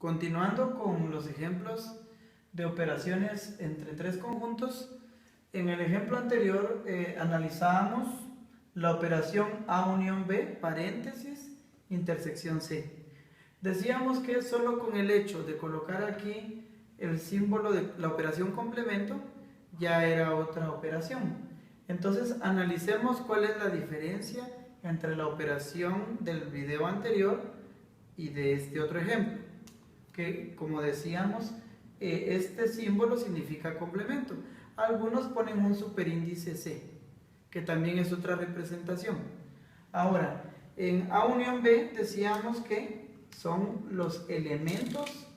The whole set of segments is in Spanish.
Continuando con los ejemplos de operaciones entre tres conjuntos, en el ejemplo anterior analizábamos la operación A unión B, paréntesis, intersección C. Decíamos que solo con el hecho de colocar aquí el símbolo de la operación complemento ya era otra operación. Entonces analicemos cuál es la diferencia entre la operación del video anterior y de este otro ejemplo, que como decíamos, este símbolo significa complemento. Algunos ponen un superíndice C, que también es otra representación. Ahora, en A unión B decíamos que son los elementos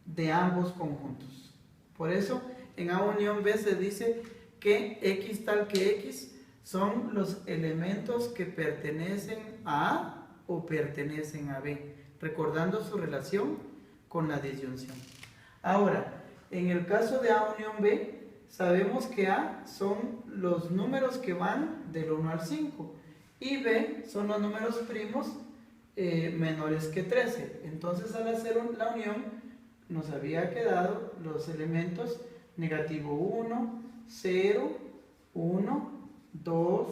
de ambos conjuntos. Por eso, en A unión B se dice que X tal que X son los elementos que pertenecen a A o pertenecen a B, recordando su relación con la disyunción. Ahora, en el caso de A unión B, sabemos que A son los números que van del 1 al 5 y B son los números primos menores que 13. Entonces, al hacer la unión, nos había quedado los elementos negativo 1, 0, 1, 2,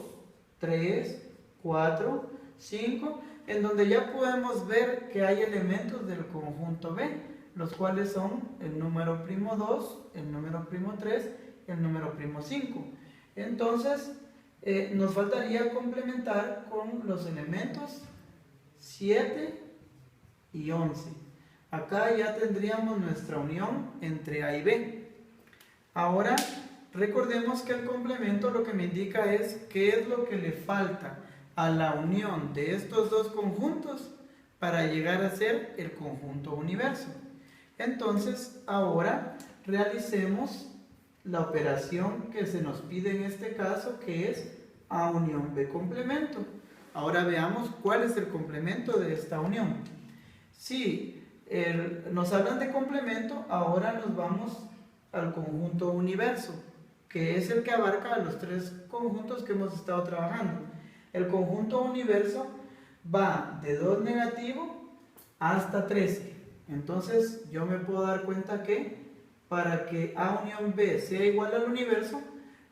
3, 4, 5, en donde ya podemos ver que hay elementos del conjunto B, los cuales son el número primo 2, el número primo 3, el número primo 5. Entonces, nos faltaría complementar con los elementos 7 y 11. Acá ya tendríamos nuestra unión entre A y B. Ahora, recordemos que el complemento lo que me indica es qué es lo que le falta a la unión de estos dos conjuntos para llegar a ser el conjunto universo. Entonces, ahora realicemos la operación que se nos pide en este caso, que es A unión B complemento. Ahora veamos cuál es el complemento de esta unión. Si nos hablan de complemento, ahora nos vamos al conjunto universo, que es el que abarca a los tres conjuntos que hemos estado trabajando. El conjunto universo va de 2 negativo hasta 13. Entonces yo me puedo dar cuenta que para que A unión B sea igual al universo,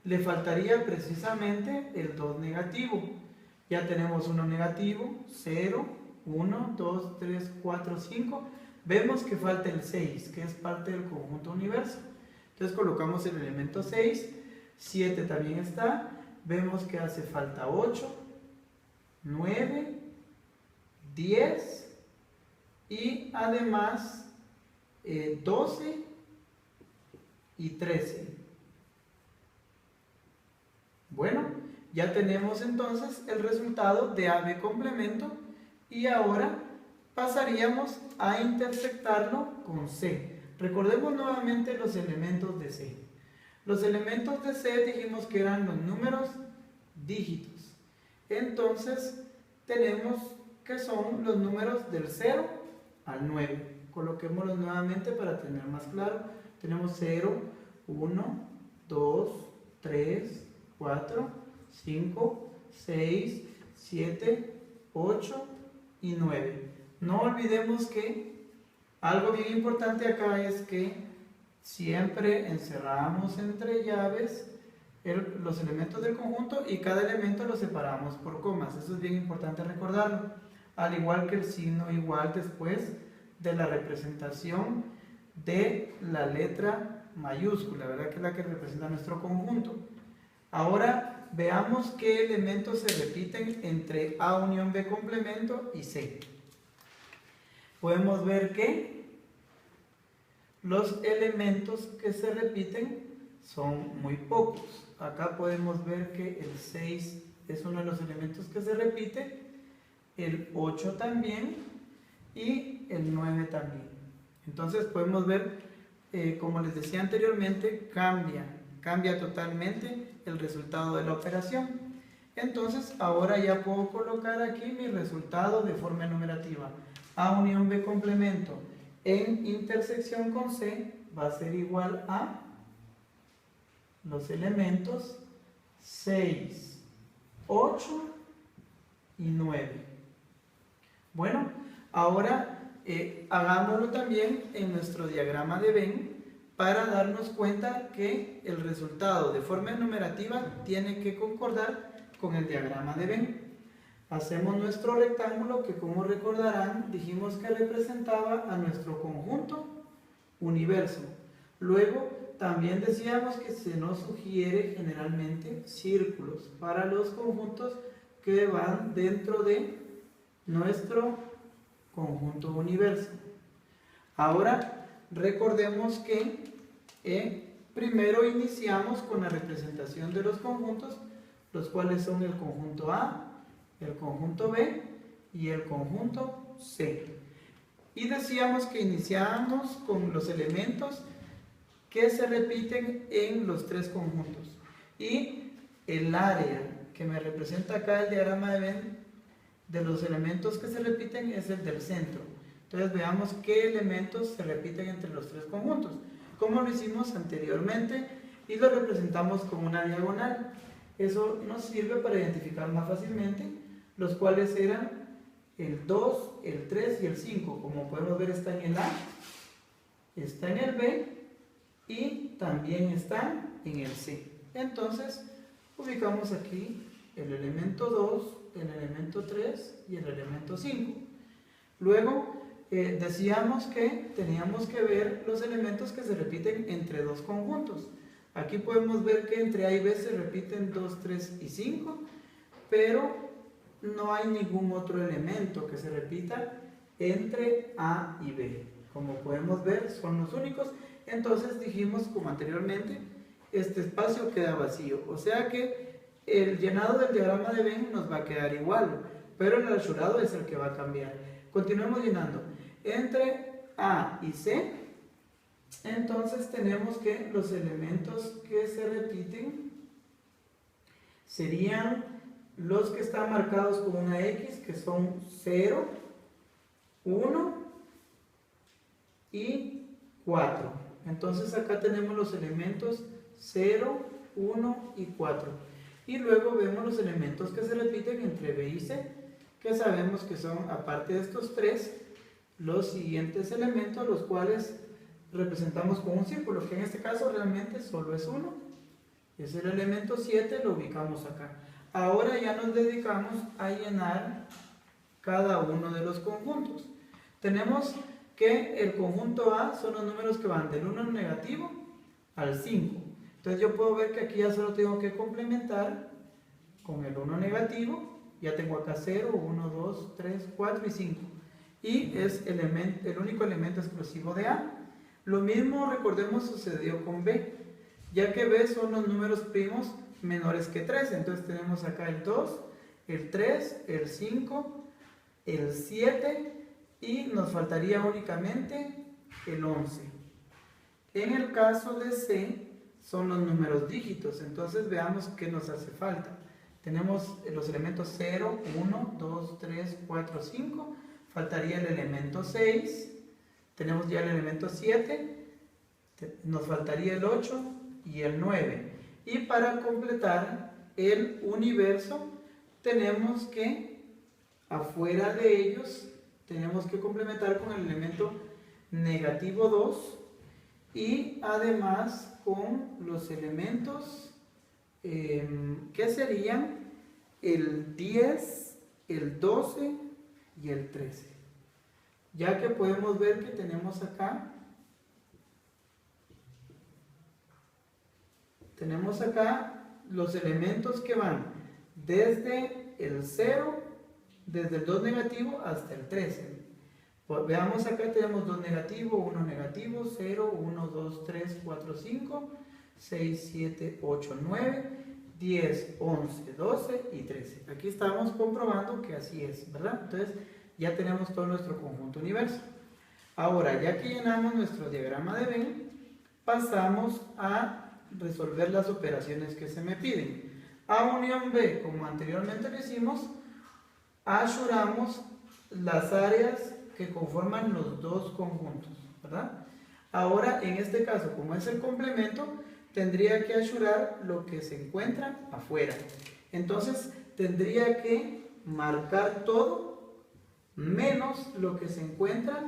le faltaría precisamente el 2 negativo. Ya tenemos 1 negativo, 0, 1, 2, 3, 4, 5. Vemos que falta el 6, que es parte del conjunto universo. Entonces colocamos el elemento 6, 7 también está. Vemos que hace falta 8, 9, 10 y además 12 y 13. Bueno, ya tenemos entonces el resultado de AB complemento y ahora pasaríamos a intersectarlo con C. Recordemos nuevamente los elementos de C. Los elementos de C dijimos que eran los números dígitos. Entonces tenemos que son los números del 0 al 9. Coloquémoslos nuevamente para tener más claro. Tenemos 0, 1, 2, 3, 4, 5, 6, 7, 8 y 9. No olvidemos que algo bien importante acá es que siempre encerramos entre llaves los elementos del conjunto y cada elemento lo separamos por comas. Eso es bien importante recordarlo. Al igual que el signo igual después de la representación de la letra mayúscula, ¿verdad? Que es la que representa nuestro conjunto. Ahora veamos qué elementos se repiten entre A unión B complemento y C. Podemos ver que los elementos que se repiten son muy pocos. Acá podemos ver que el 6 es uno de los elementos que se repite, el 8 también y el 9 también. Entonces podemos ver, como les decía anteriormente, cambia totalmente el resultado de la operación. Entonces ahora ya puedo colocar aquí mi resultado de forma enumerativa. A unión B complemento en intersección con C va a ser igual a los elementos 6, 8 y 9. Bueno, ahora Hagámoslo también en nuestro diagrama de Venn para darnos cuenta que el resultado de forma enumerativa tiene que concordar con el diagrama de Venn. Hacemos nuestro rectángulo que, como recordarán, dijimos que representaba a nuestro conjunto universo. Luego también decíamos que se nos sugiere generalmente círculos para los conjuntos que van dentro de nuestro conjunto universo. Ahora recordemos que primero iniciamos con la representación de los conjuntos, los cuales son el conjunto A, el conjunto B y el conjunto C. Y decíamos que iniciábamos con los elementos que se repiten en los tres conjuntos. Y el área que me representa acá el diagrama de Venn de los elementos que se repiten es el del centro. Entonces veamos qué elementos se repiten entre los tres conjuntos, como lo hicimos anteriormente, y lo representamos con una diagonal. Eso nos sirve para identificar más fácilmente, los cuales eran el 2, el 3 y el 5. Como podemos ver, está en el A, está en el B y también está en el C. Entonces ubicamos aquí el elemento 2, el elemento 3 y el elemento 5. Luego decíamos que teníamos que ver los elementos que se repiten entre dos conjuntos. Aquí podemos ver que entre A y B se repiten 2, 3 y 5, pero no hay ningún otro elemento que se repita entre A y B. Como podemos ver, son los únicos. Entonces dijimos, como anteriormente, este espacio queda vacío. O sea que el llenado del diagrama de Venn nos va a quedar igual, pero el rasurado es el que va a cambiar. Continuemos llenando. Entre A y C, entonces tenemos que los elementos que se repiten serían los que están marcados con una X, que son 0, 1 y 4. Entonces acá tenemos los elementos 0, 1 y 4. Y luego vemos los elementos que se repiten entre B y C, que sabemos que son, aparte de estos tres, los siguientes elementos, los cuales representamos con un círculo, que en este caso realmente solo es 1. Es el elemento 7, lo ubicamos acá. Ahora ya nos dedicamos a llenar cada uno de los conjuntos. Tenemos que el conjunto A son los números que van del 1 negativo al 5. Entonces yo puedo ver que aquí ya solo tengo que complementar con el 1 negativo. Ya tengo acá 0, 1, 2, 3, 4 y 5. Y es el único elemento exclusivo de A. Lo mismo, recordemos, sucedió con B, ya que B son los números primos menores que 3. Entonces tenemos acá el 2, el 3, el 5, el 7 y nos faltaría únicamente el 11. En el caso de C son los números dígitos. Entonces veamos qué nos hace falta. Tenemos los elementos 0, 1, 2, 3, 4, 5. Faltaría el elemento 6. Tenemos ya el elemento 7. Nos faltaría el 8 y el 9. Y para completar el universo, tenemos que, afuera de ellos, tenemos que complementar con el elemento negativo 2 y además con los elementos que serían el 10, el 12 y el 13. Ya que podemos ver que tenemos acá los elementos que van desde el 0, desde el 2 negativo hasta el 13. Pues veamos acá, tenemos 2 negativo, 1 negativo, 0, 1, 2, 3, 4, 5, 6, 7, 8, 9, 10, 11, 12 y 13. Aquí estamos comprobando que así es, ¿verdad? Entonces ya tenemos todo nuestro conjunto universo. Ahora, ya que llenamos nuestro diagrama de Venn, pasamos a resolver las operaciones que se me piden. A unión B, como anteriormente lo hicimos, asuramos las áreas que conforman los dos conjuntos, ¿verdad? Ahora, en este caso, como es el complemento, tendría que asurar lo que se encuentra afuera. Entonces, tendría que marcar todo menos lo que se encuentra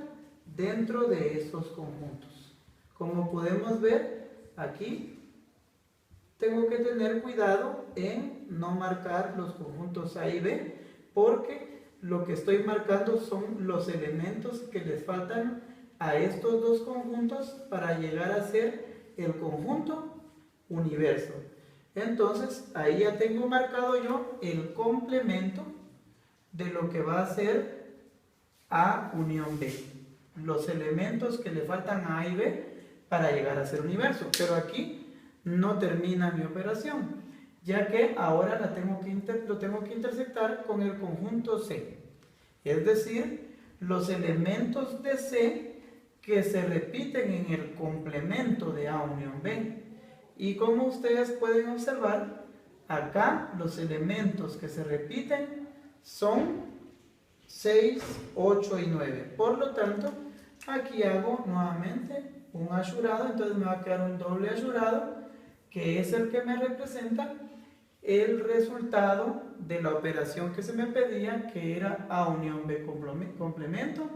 dentro de estos conjuntos. Como podemos ver aquí, tengo que tener cuidado en no marcar los conjuntos A y B, porque lo que estoy marcando son los elementos que les faltan a estos dos conjuntos para llegar a ser el conjunto universo. Entonces, ahí ya tengo marcado yo el complemento de lo que va a ser A unión B. Los elementos que le faltan a A y B para llegar a ser universo. Pero aquí no termina mi operación, ya que ahora lo tengo que intersectar con el conjunto C. Es decir, los elementos de C que se repiten en el complemento de A unión B. Y como ustedes pueden observar, acá los elementos que se repiten son 6, 8 y 9. Por lo tanto, aquí hago nuevamente un asurado, entonces me va a quedar un doble asurado, que es el que me representa el resultado de la operación que se me pedía, que era A unión B complemento,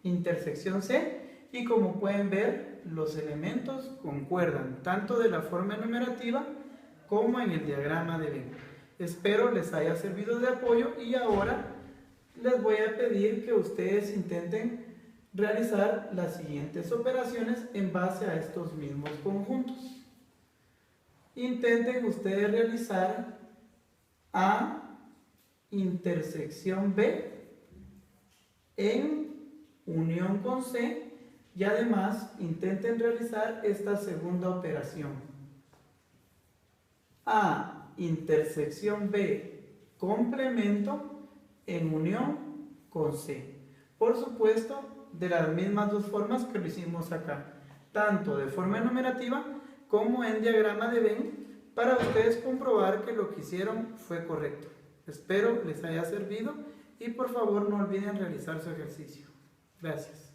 intersección C. Y como pueden ver, los elementos concuerdan tanto de la forma enumerativa como en el diagrama de Venn. Espero les haya servido de apoyo y ahora les voy a pedir que ustedes intenten realizar las siguientes operaciones en base a estos mismos conjuntos. Intenten ustedes realizar A intersección B en unión con C. Y además intenten realizar esta segunda operación. A intersección B complemento en unión con C. Por supuesto, de las mismas dos formas que lo hicimos acá. Tanto de forma enumerativa como en diagrama de Venn, para ustedes comprobar que lo que hicieron fue correcto. Espero les haya servido y por favor no olviden realizar su ejercicio. Gracias.